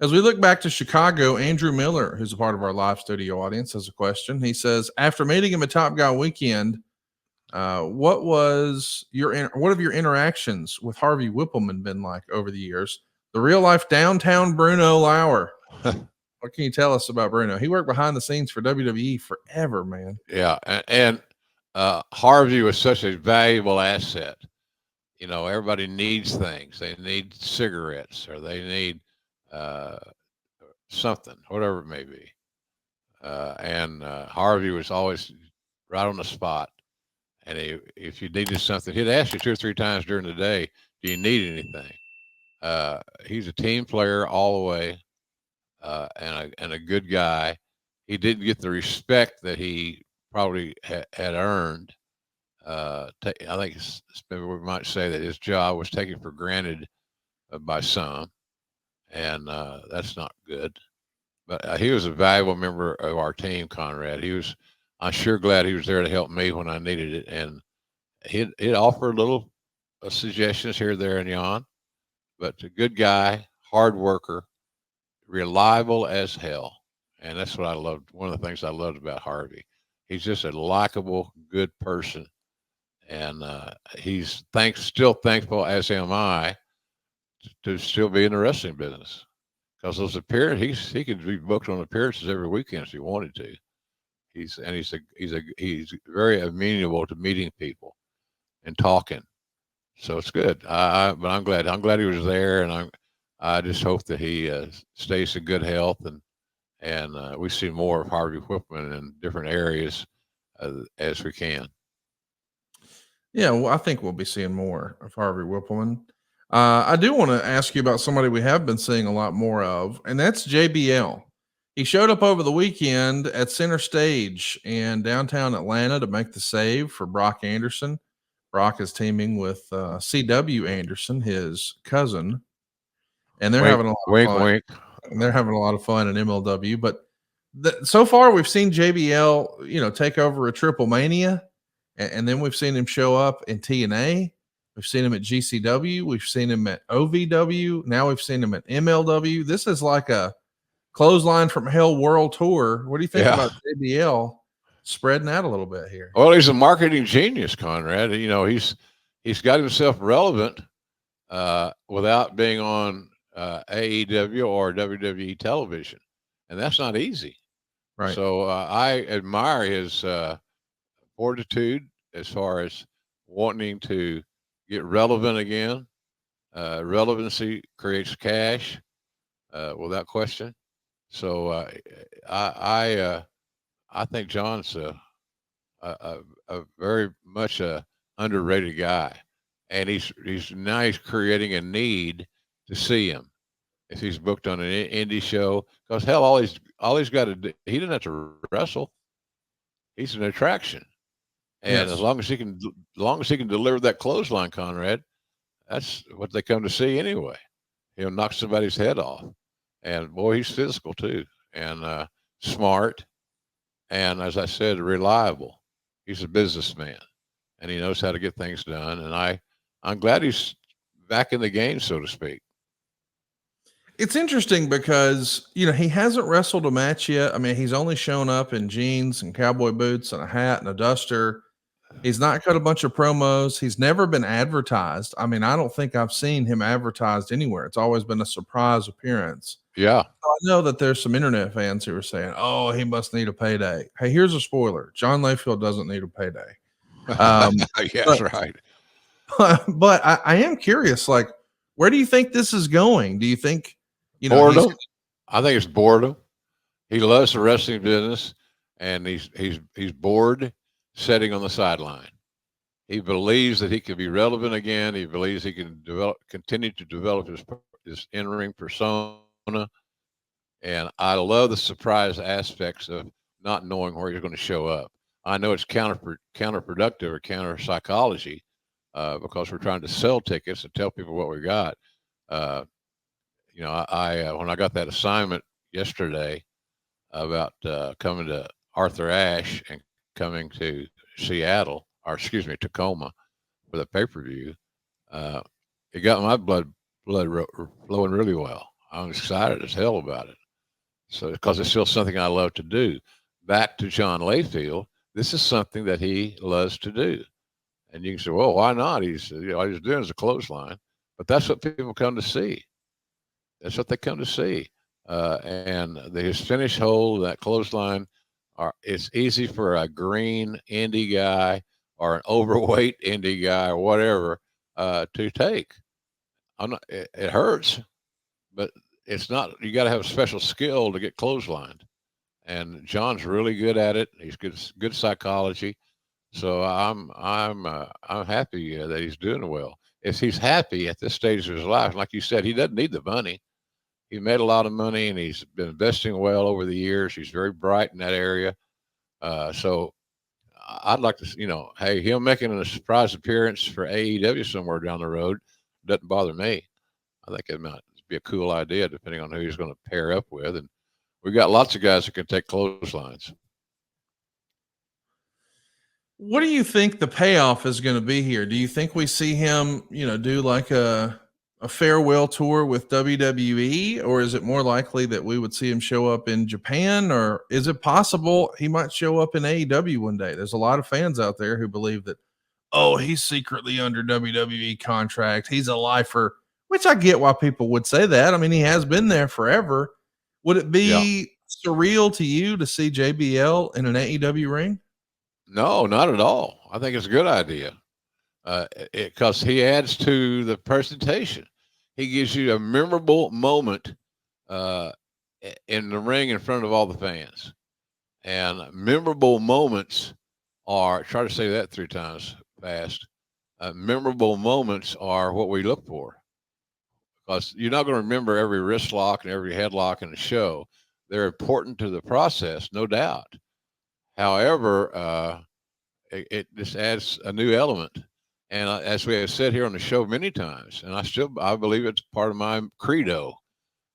As we look back to Chicago, Andrew Miller, who's a part of our live studio audience, has a question. He says, after meeting him at Top Guy Weekend, what have your interactions with Harvey Whippleman been like over the years? The real life downtown Bruno Lauer. What can you tell us about Bruno? He worked behind the scenes for WWE forever, man. Yeah, and Harvey was such a valuable asset. Everybody needs things. They need cigarettes, or they need uh, something, whatever it may be. And Harvey was always right on the spot. And if you needed something, he'd ask you 2 or 3 times during the day, "Do you need anything?" He's a team player all the way, and a good guy. He didn't get the respect that he probably had earned. I think maybe we might say that his job was taken for granted by some, and that's not good. But he was a valuable member of our team, Conrad. I'm sure glad he was there to help me when I needed it, and he'd offer little suggestions here, there, and yon. But a good guy, hard worker, reliable as hell, and that's what I loved. One of the things I loved about Harvey, he's just a likable, good person, and he's still thankful, as am I, to still be in the wrestling business, because those appearances, he could be booked on appearances every weekend if he wanted to. He's very amenable to meeting people and talking, so it's good. But I'm glad he was there, and I just hope that he stays in good health, and we see more of Harvey Whippleman in different areas as we can. Yeah, well, I think we'll be seeing more of Harvey Whippleman. I do want to ask you about somebody we have been seeing a lot more of, and that's JBL. He showed up over the weekend at Center Stage in downtown Atlanta to make the save for Brock Anderson. Brock is teaming with CW Anderson, his cousin, and they're Wink, having a lot of wink, fun. wink. And they're having a lot of fun in MLW. But so far, we've seen JBL, take over a Triple Mania, and then we've seen him show up in TNA. We've seen him at GCW. We've seen him at OVW. Now we've seen him at MLW. This is like a Clothesline from Hell World Tour. What do you think about JBL spreading out a little bit here? Well, he's a marketing genius, Conrad. He's got himself relevant without being on AEW or WWE television, and that's not easy. Right. So I admire his fortitude as far as wanting to get relevant again. Relevancy creates cash, without question. So I think John's a very much a underrated guy, and he's creating a need to see him if he's booked on an indie show. Because hell, all he's got to do, he doesn't have to wrestle. He's an attraction, and Yes. as long as he can deliver that clothesline, Conrad, that's what they come to see anyway. He'll knock somebody's head off, and boy, he's physical too, and smart, and as I said, reliable. He's a businessman, and he knows how to get things done. And I'm glad he's back in the game, so to speak. It's interesting because, he hasn't wrestled a match yet. I mean, he's only shown up in jeans and cowboy boots and a hat and a duster. He's not cut a bunch of promos. He's never been advertised. I mean, I don't think I've seen him advertised anywhere. It's always been a surprise appearance. Yeah. I know that there's some internet fans who are saying, "Oh, he must need a payday." Hey, here's a spoiler: John Layfield doesn't need a payday. Yeah, But, that's right. but I am curious. Like, where do you think this is going? Do you think, Boredom. I think it's boredom. He loves the wrestling business, and he's bored sitting on the sideline. He believes that he can be relevant again. He believes he can continue to develop his in-ring persona. And I love the surprise aspects of not knowing where he's going to show up. I know it's counterproductive or counter psychology, because we're trying to sell tickets and tell people what we got. I when I got that assignment yesterday about coming to Arthur Ashe and coming to Seattle, or excuse me, Tacoma, for the pay-per-view, it got my blood flowing really well. I'm excited as hell about it. So, because it's still something I love to do. Back to John Layfield, this is something that he loves to do. And you can say, well, why not? All he's doing is a clothesline. But that's what people come to see. That's what they come to see. And his finish hold, that clothesline, it's easy for a green indie guy or an overweight indie guy or whatever to take. It hurts, but it's not. You got to have a special skill to get clotheslined. And John's really good at it. He's good psychology. So I'm happy that he's doing well. If he's happy at this stage of his life, like you said, he doesn't need the money. He made a lot of money and he's been investing well over the years. He's very bright in that area. So I'd like to, hey, him making a surprise appearance for AEW somewhere down the road doesn't bother me. I think it might be a cool idea depending on who he's going to pair up with. And we got lots of guys that can take clotheslines. What do you think the payoff is going to be here? Do you think we see him, do like a farewell tour with WWE, or is it more likely that we would see him show up in Japan, or is it possible he might show up in AEW one day? There's a lot of fans out there who believe that, oh, he's secretly under WWE contract. He's a lifer, which I get why people would say that. I mean, he has been there forever. Would it be surreal to you to see JBL in an AEW ring? No, not at all. I think it's a good idea because he adds to the presentation. He gives you a memorable moment in the ring in front of all the fans. And memorable moments are, try to say that 3 times fast. Memorable moments are what we look for. Because you're not going to remember every wrist lock and every headlock in the show. They're important to the process, no doubt. However, it just adds a new element. And as we have said here on the show many times, and I believe it's part of my credo,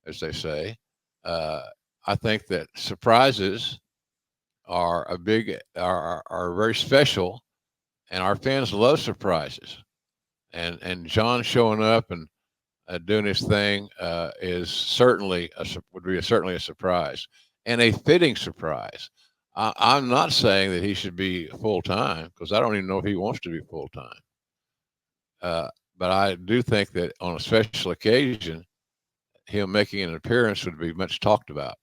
as they say, I think that surprises are very special, and our fans love surprises. And John showing up and doing his thing is certainly certainly a surprise, and a fitting surprise. I'm not saying that he should be full-time, because I don't even know if he wants to be full-time. But I do think that on a special occasion, him making an appearance would be much talked about.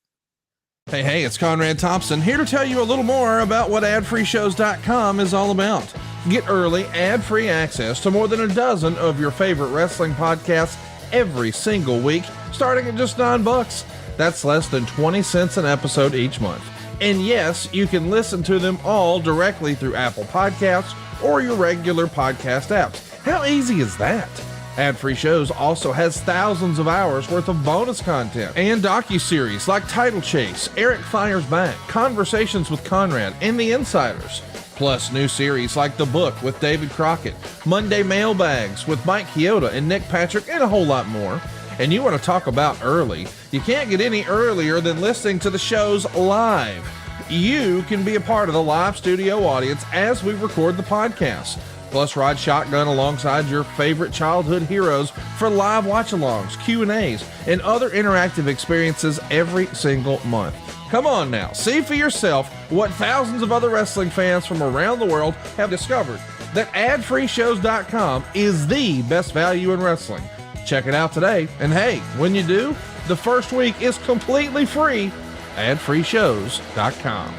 Hey, it's Conrad Thompson here to tell you a little more about what AdFreeShows.com is all about. Get early, ad-free access to more than a dozen of your favorite wrestling podcasts every single week, starting at just $9. That's less than 20 cents an episode each month. And yes, you can listen to them all directly through Apple Podcasts or your regular podcast apps. How easy is that? Ad-Free Shows also has thousands of hours worth of bonus content and docuseries like Title Chase, Eric Fires Back, Conversations with Conrad, and The Insiders. Plus new series like The Book with David Crockett, Monday Mailbags with Mike Chioda and Nick Patrick, and a whole lot more. And you want to talk about early? You can't get any earlier than listening to the shows live. You can be a part of the live studio audience as we record the podcast. Plus, ride shotgun alongside your favorite childhood heroes for live watch-alongs, Q&As, and other interactive experiences every single month. Come on now, see for yourself what thousands of other wrestling fans from around the world have discovered, that AdFreeShows.com is the best value in wrestling. Check it out today, and hey, when you do, the first week is completely free. AdFreeShows.com.